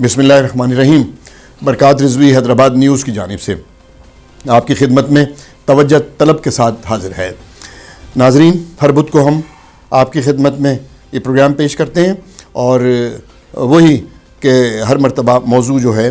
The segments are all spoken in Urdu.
بسم اللہ الرحمن الرحیم. برکات رضوی حیدرآباد نیوز کی جانب سے آپ کی خدمت میں توجہ طلب کے ساتھ حاضر ہے. ناظرین، ہر بدھ کو ہم آپ کی خدمت میں یہ پروگرام پیش کرتے ہیں اور وہی کہ ہر مرتبہ موضوع جو ہے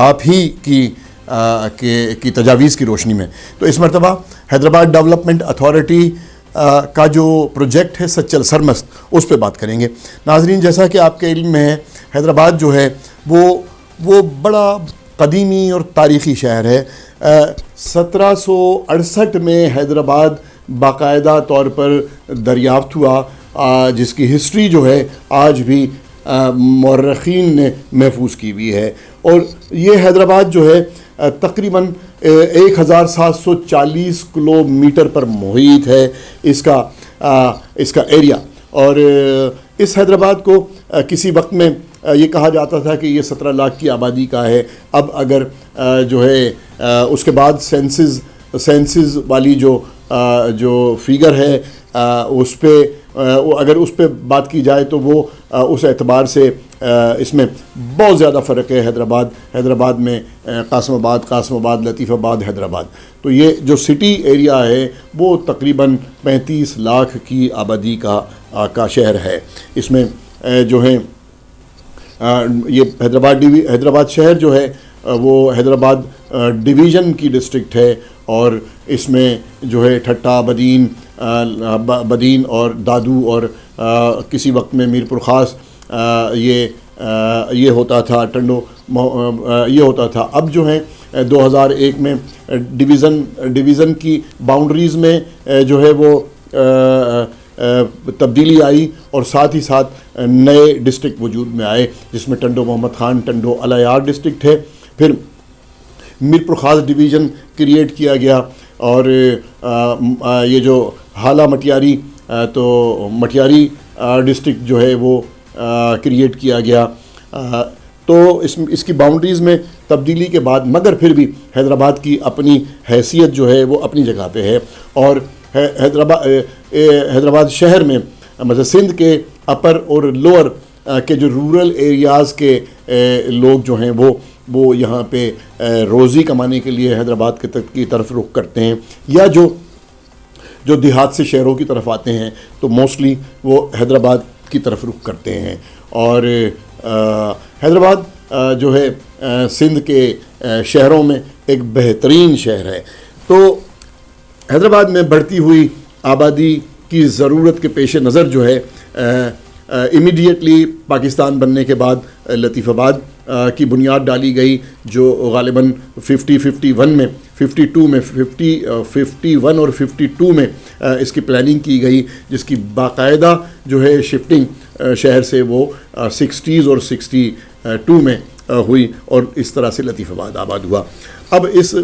آپ ہی کی تجاویز کی روشنی میں. تو اس مرتبہ حیدرآباد ڈیولپمنٹ اتھارٹی کا جو پروجیکٹ ہے سچل سرمست، اس پہ بات کریں گے. ناظرین، جیسا کہ آپ کے علم میں ہے، حیدرآباد جو ہے وہ بڑا قدیمی اور تاریخی شہر ہے. 1768 میں حیدرآباد باقاعدہ طور پر دریافت ہوا، جس کی ہسٹری جو ہے آج بھی مورخین نے محفوظ کی ہوئی ہے. اور یہ حیدرآباد جو ہے تقریباً 1740 کلومیٹر پر محیط ہے اس کا ایریا. اور اس حیدرآباد کو کسی وقت میں یہ کہا جاتا تھا کہ یہ 17 لاکھ کی آبادی کا ہے. اب اگر جو ہے اس کے بعد سینسز والی جو فیگر ہے اس پہ اگر اس پہ بات کی جائے تو وہ اس اعتبار سے اس میں بہت زیادہ فرق ہے. حیدرآباد میں قاسم آباد لطیف آباد حیدرآباد، تو یہ جو سٹی ایریا ہے وہ تقریباً 35 لاکھ کی آبادی کا شہر ہے. اس میں جو ہے یہ حیدرآباد شہر جو ہے وہ حیدرآباد ڈویژن کی ڈسٹرکٹ ہے. اور اس میں جو ہے ٹھٹا، بدین اور دادو اور کسی وقت میں میر پرخاص یہ ہوتا تھا، ٹنڈو یہ ہوتا تھا. اب جو ہے 2001 میں ڈویژن کی باؤنڈریز میں جو ہے وہ تبدیلی آئی اور ساتھ ہی ساتھ نئے ڈسٹرکٹ وجود میں آئے، جس میں ٹنڈو محمد خان ٹنڈو الیار ڈسٹرکٹ ہے. پھر میر پرخاص ڈویژن کریٹ کیا گیا اور یہ جو حالہ مٹیاری مٹیاری ڈسٹرکٹ جو ہے وہ کریٹ کیا گیا. تو اس کی باؤنڈریز میں تبدیلی کے بعد مگر پھر بھی حیدرآباد کی اپنی حیثیت جو ہے وہ اپنی جگہ پہ ہے. اور حیدرآباد شہر میں مثلا سندھ کے اپر اور لوور کے جو رورل ایریاز کے لوگ جو ہیں وہ یہاں پہ روزی کمانے کے لیے حیدرآباد کی طرف رخ کرتے ہیں، یا جو دیہات سے شہروں کی طرف آتے ہیں تو موسٹلی وہ حیدرآباد کی طرف رخ کرتے ہیں. اور حیدرآباد جو ہے سندھ کے شہروں میں ایک بہترین شہر ہے. تو حیدرآباد میں بڑھتی ہوئی آبادی کی ضرورت کے پیش نظر جو ہے امیڈیٹلی پاکستان بننے کے بعد لطیف آباد کی بنیاد ڈالی گئی، جو غالباً 51 میں 51 اور 52 میں اس کی پلاننگ کی گئی، جس کی باقاعدہ جو ہے شفٹنگ شہر سے وہ 60s اور 62 میں ہوئی اور اس طرح سے لطیف آباد آباد ہوا. اب اس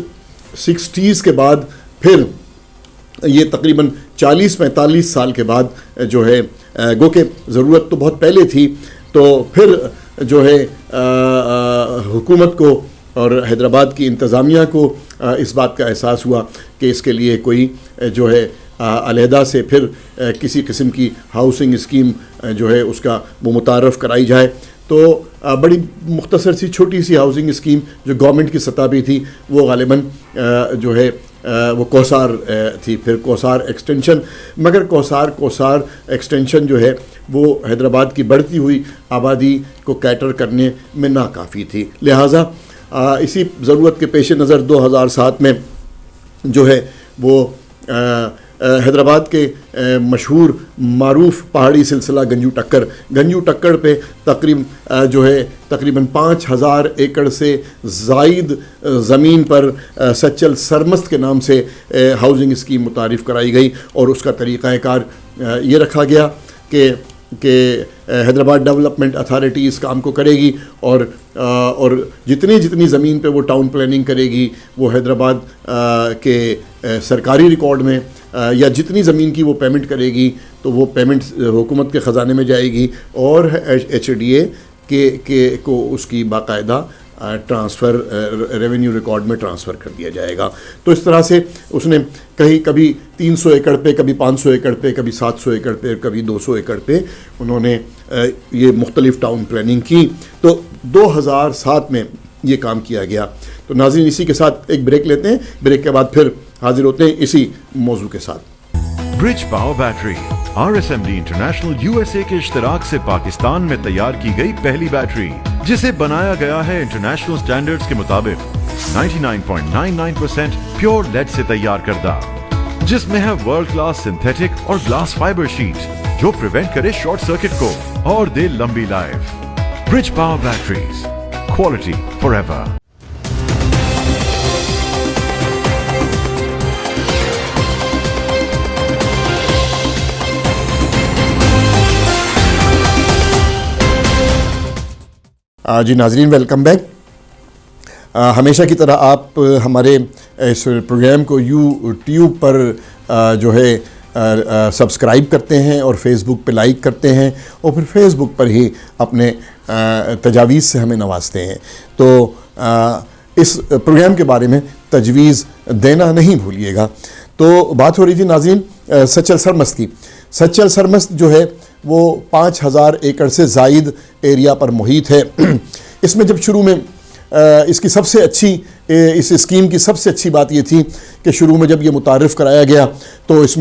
60s کے بعد پھر یہ تقریباً 40-45 سال کے بعد جو ہے گو کہ ضرورت تو بہت پہلے تھی، تو پھر جو ہے حکومت کو اور حیدرآباد کی انتظامیہ کو اس بات کا احساس ہوا کہ اس کے لیے کوئی جو ہے علیحدہ سے پھر کسی قسم کی ہاؤسنگ اسکیم جو ہے اس کا وہ متعارف کرائی جائے. تو بڑی مختصر سی چھوٹی سی ہاؤسنگ اسکیم جو گورنمنٹ کی سطح پہ تھی وہ غالباً جو ہے وہ کوسار تھی، پھر کوسار ایکسٹینشن. مگر کوسار ایکسٹینشن جو ہے وہ حیدرآباد کی بڑھتی ہوئی آبادی کو کیٹر کرنے میں ناکافی تھی. لہٰذا اسی ضرورت کے پیش نظر 2007 میں جو ہے وہ حیدرآباد کے مشہور معروف پہاڑی سلسلہ گنجو ٹکر پہ تقریباً 5000 ایکڑ سے زائد زمین پر سچل سرمست کے نام سے ہاؤسنگ اسکیم متعارف کرائی گئی. اور اس کا طریقہ کار یہ رکھا گیا کہ حیدرآباد ڈیولپمنٹ اتھارٹی اس کام کو کرے گی اور جتنی زمین پہ وہ ٹاؤن پلاننگ کرے گی وہ حیدرآباد کے سرکاری ریکارڈ میں یا جتنی زمین کی وہ پیمنٹ کرے گی تو وہ پیمنٹ حکومت کے خزانے میں جائے گی اور ایچ ڈی اے کو اس کی باقاعدہ ٹرانسفر ریونیو ریکارڈ میں ٹرانسفر کر دیا جائے گا. تو اس طرح سے اس نے کبھی 300 ایکڑ پہ، کبھی 500 ایکڑ پہ، کبھی 700 ایکڑ پہ، کبھی 200 ایکڑ پہ انہوں نے یہ مختلف ٹاؤن پلاننگ کی. تو 2007 میں یہ کام کیا گیا. تو ناظرین اسی کے ساتھ ایک بریک لیتے ہیں، بریک کے بعد پھر حاضر ہوتے ہیں اسی موضوع کے ساتھ. برج power battery RSMD international USA کے اشتراک سے پاکستان میں تیار کی گئی پہلی بیٹری، جسے بنایا گیا ہے انٹرنیشنل سٹینڈرڈز کے مطابق 99.99% پیور لیڈ سے تیار کردہ، جس میں ہے ورلڈ کلاس سنتھیٹک اور گلاس فائبر شیٹ جو پریونٹ کرے شارٹ سرکٹ کو اور دے لمبی لائف. برج power batteries, quality forever. جی ناظرین ویلکم بیک. ہمیشہ کی طرح آپ ہمارے اس پروگرام کو یوٹیوب پر جو ہے سبسکرائب کرتے ہیں اور فیس بک پہ لائک کرتے ہیں اور پھر فیس بک پر ہی اپنے تجاویز سے ہمیں نوازتے ہیں. تو اس پروگرام کے بارے میں تجویز دینا نہیں بھولیے گا. تو بات ہو رہی تھی ناظرین سچل سرمست کی. سچل سرمست جو ہے وہ 5000 ایکڑ سے زائد ایریا پر محیط ہے. اس میں جب شروع میں اس کی سب سے اچھی اس اسکیم کی سب سے اچھی بات یہ تھی کہ شروع میں جب یہ متعارف کرایا گیا تو اس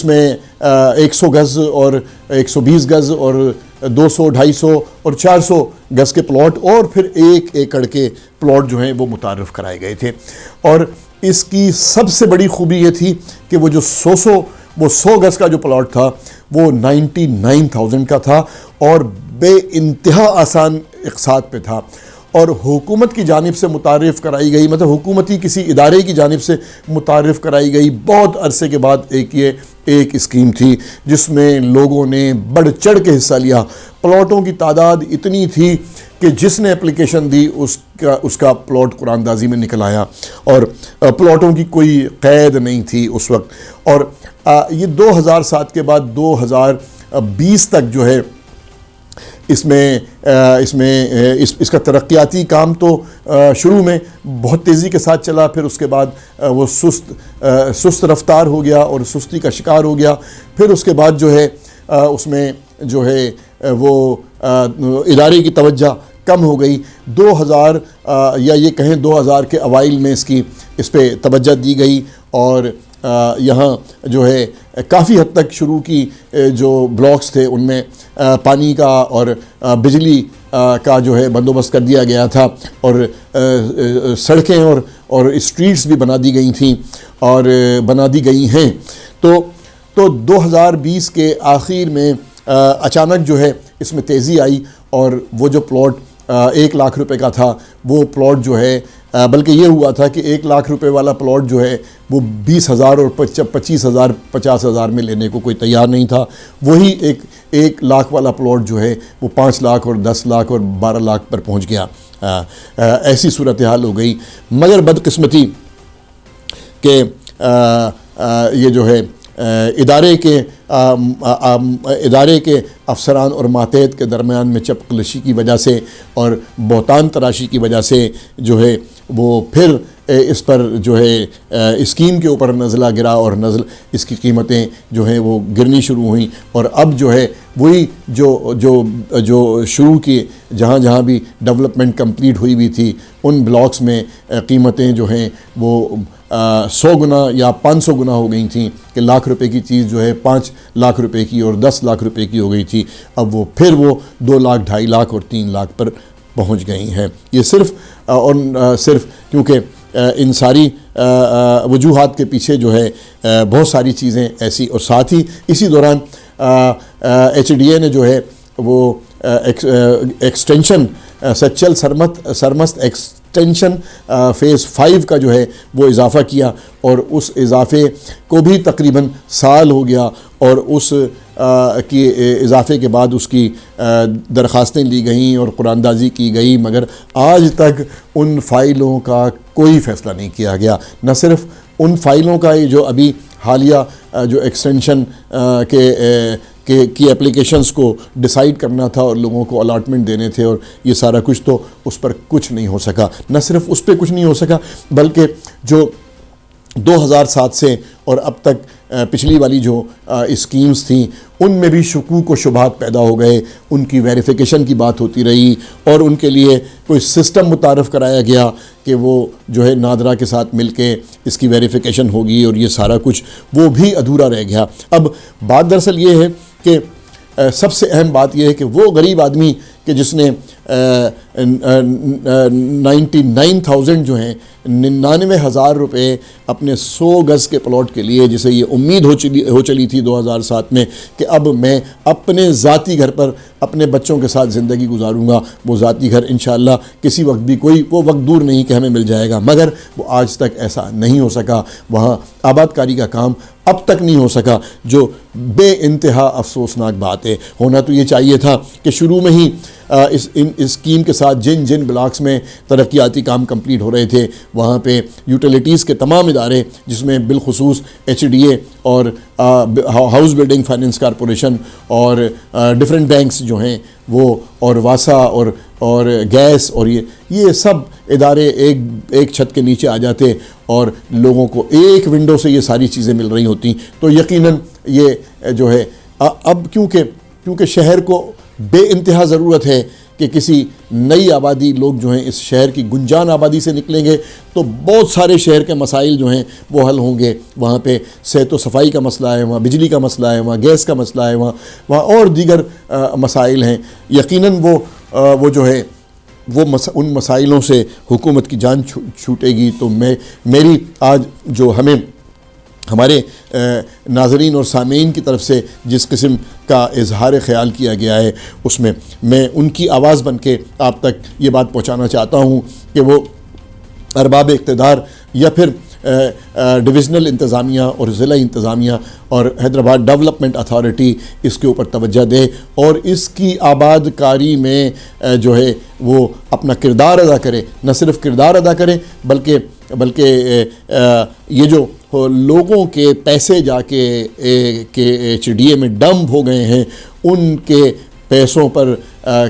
میں 100 گز اور 120 گز اور 200 250 اور 400 گز کے پلاٹ اور پھر 1 ایکڑ کے پلاٹ جو ہیں وہ متعارف کرائے گئے تھے. اور اس کی سب سے بڑی خوبی یہ تھی کہ وہ جو 100 گز کا جو پلاٹ تھا وہ 99,000 کا تھا اور بے انتہا آسان اقساط پہ تھا اور حکومت کی جانب سے متعارف کرائی گئی، مطلب حکومتی کسی ادارے کی جانب سے متعارف کرائی گئی بہت عرصے کے بعد ایک اسکیم تھی جس میں لوگوں نے بڑھ چڑھ کے حصہ لیا. پلاٹوں کی تعداد اتنی تھی کہ جس نے اپلیکیشن دی اس کا پلاٹ قرآن اندازی میں نکل آیا اور پلاٹوں کی کوئی قید نہیں تھی اس وقت. اور یہ 2007 کے بعد 2020 تک جو ہے اس کا ترقیاتی کام تو شروع میں بہت تیزی کے ساتھ چلا، پھر اس کے بعد وہ سست رفتار ہو گیا اور سستی کا شکار ہو گیا. پھر اس کے بعد جو ہے اس میں جو ہے وہ ادارے کی توجہ کم ہو گئی. 2000 یا یہ کہیں 2000 کے اوائل میں اس پہ توجہ دی گئی اور یہاں جو ہے کافی حد تک شروع کی جو بلاکس تھے ان میں پانی کا اور بجلی کا جو ہے بندوبست کر دیا گیا تھا اور سڑکیں اور اسٹریٹس بھی بنا دی گئی تھیں اور بنا دی گئی ہیں. تو 2020 کے آخر میں اچانک جو ہے اس میں تیزی آئی اور وہ جو پلاٹ 1 لاکھ روپے کا تھا وہ پلاٹ جو ہے بلکہ یہ ہوا تھا کہ 1 لاکھ روپے والا پلاٹ جو ہے وہ 20,000 اور 25,000 50,000 میں لینے کو کوئی تیار نہیں تھا. وہی 1 لاکھ والا پلاٹ جو ہے وہ 5 لاکھ اور 10 لاکھ اور 12 لاکھ پر پہنچ گیا. ایسی صورتحال ہو گئی. مگر بدقسمتی کہ یہ جو ہے ادارے کے افسران اور ماتحت کے درمیان میں چپقلشی کی وجہ سے اور بہتان تراشی کی وجہ سے جو ہے وہ پھر اس پر جو ہے اسکیم کے اوپر نزلہ گرا اور اس کی قیمتیں جو ہیں وہ گرنی شروع ہوئیں اور اب جو ہے وہی جو شروع کی جہاں بھی ڈیولپمنٹ کمپلیٹ ہوئی ہوئی تھی ان بلاکس میں قیمتیں جو ہیں وہ 100 گنا یا 500 گنا ہو گئی تھیں کہ لاکھ روپے کی چیز جو ہے 5 لاکھ روپے کی اور 10 لاکھ روپے کی ہو گئی تھی. اب وہ پھر وہ 2 لاکھ 2.5 لاکھ اور 3 لاکھ پر پہنچ گئی ہیں. یہ صرف کیونکہ ان ساری وجوہات کے پیچھے جو ہے بہت ساری چیزیں ایسی اور ساتھ ہی اسی دوران HDA نے جو ہے وہ extension Sachal Sarmast extension phase 5 کا جو ہے وہ اضافہ کیا اور اس اضافے کو بھی تقریباً سال ہو گیا اور اس کی اضافے کے بعد اس کی درخواستیں لی گئیں اور قرآن اندازی کی گئی مگر آج تک ان فائلوں کا کوئی فیصلہ نہیں کیا گیا. نہ صرف ان فائلوں کا جو ابھی حالیہ جو ایکسٹینشن کی اپلیکیشنز کو ڈیسائیڈ کرنا تھا اور لوگوں کو الاٹمنٹ دینے تھے اور یہ سارا کچھ، تو اس پر کچھ نہیں ہو سکا. نہ صرف اس پہ کچھ نہیں ہو سکا بلکہ جو 2007 سے اور اب تک پچھلی والی جو اسکیمز تھیں ان میں بھی شکوک و شبہات پیدا ہو گئے. ان کی ویریفیکیشن کی بات ہوتی رہی اور ان کے لیے کوئی سسٹم متعارف کرایا گیا کہ وہ جو ہے نادرا کے ساتھ مل کے اس کی ویریفیکیشن ہوگی اور یہ سارا کچھ وہ بھی ادھورا رہ گیا. اب بات دراصل یہ ہے کہ سب سے اہم بات یہ ہے کہ وہ غریب آدمی کہ جس نے 99,000 جو ہیں 99,000 روپے اپنے 100 گز کے پلاٹ کے لیے، جسے یہ امید ہو چلی تھی 2007 میں کہ اب میں اپنے ذاتی گھر پر اپنے بچوں کے ساتھ زندگی گزاروں گا، وہ ذاتی گھر انشاءاللہ کسی وقت بھی وہ وقت دور نہیں کہ ہمیں مل جائے گا، مگر وہ آج تک ایسا نہیں ہو سکا. وہاں آباد کاری کا کام اب تک نہیں ہو سکا، جو بے انتہا افسوسناک بات ہے. ہونا تو یہ چاہیے تھا کہ شروع میں ہی اس اسکیم کے ساتھ جن بلاکس میں ترقیاتی کام کمپلیٹ ہو رہے تھے وہاں پہ یوٹیلیٹیز کے تمام ادارے، جس میں بالخصوص HDA اور ہاؤس بلڈنگ فائننس کارپوریشن اور ڈیفرنٹ بینکس جو ہیں وہ، اور واسا اور گیس، اور یہ سب ادارے ایک چھت کے نیچے آ جاتے اور لوگوں کو ایک ونڈو سے یہ ساری چیزیں مل رہی ہوتی. تو یقیناً یہ جو ہے اب کیونکہ شہر کو بے انتہا ضرورت ہے کہ کسی نئی آبادی، لوگ جو ہیں اس شہر کی گنجان آبادی سے نکلیں گے تو بہت سارے شہر کے مسائل جو ہیں وہ حل ہوں گے. وہاں پہ صحت و صفائی کا مسئلہ ہے، وہاں بجلی کا مسئلہ ہے، وہاں گیس کا مسئلہ ہے، وہاں اور دیگر مسائل ہیں. یقیناً وہ جو ہے ان مسائلوں سے حکومت کی جان چھوٹے گی. تو میری آج جو ہمارے ناظرین اور سامعین کی طرف سے جس قسم کا اظہار خیال کیا گیا ہے، اس میں ان کی آواز بن کے آپ تک یہ بات پہنچانا چاہتا ہوں کہ وہ ارباب اقتدار یا پھر ڈویژنل انتظامیہ اور ضلعی انتظامیہ اور حیدرآباد ڈیولپمنٹ اتھارٹی اس کے اوپر توجہ دے اور اس کی آباد کاری میں جو ہے وہ اپنا کردار ادا کرے. نہ صرف کردار ادا کرے بلکہ یہ جو لوگوں کے پیسے جا کے HDA میں ڈمپ ہو گئے ہیں ان کے پیسوں پر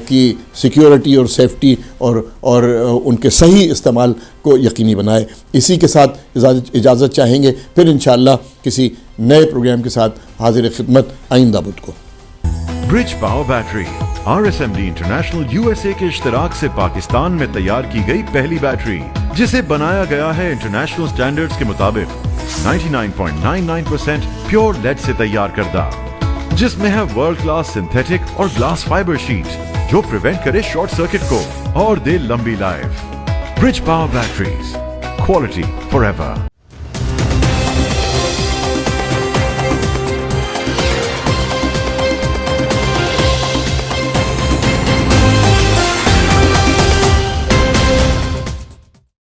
کی سیکیورٹی اور سیفٹی اور ان کے صحیح استعمال کو یقینی بنائے. اسی کے ساتھ اجازت چاہیں گے، پھر انشاءاللہ کسی نئے پروگرام کے ساتھ حاضر خدمت آئندہ بدھ کو. برج power battery RSMD international USA کے اشتراک سے پاکستان میں تیار کی گئی پہلی بیٹری، جسے بنایا گیا ہے انٹرنیشنل سٹینڈرڈز کے مطابق 99.99% پیور لیڈ سے تیار کردہ، جس میں ہے ورلڈ کلاس سنتھیٹک اور گلاس فائبر شیٹ جو پریونٹ کرے شارٹ سرکٹ کو اور دے لمبی لائف. برج power batteries, quality for ever.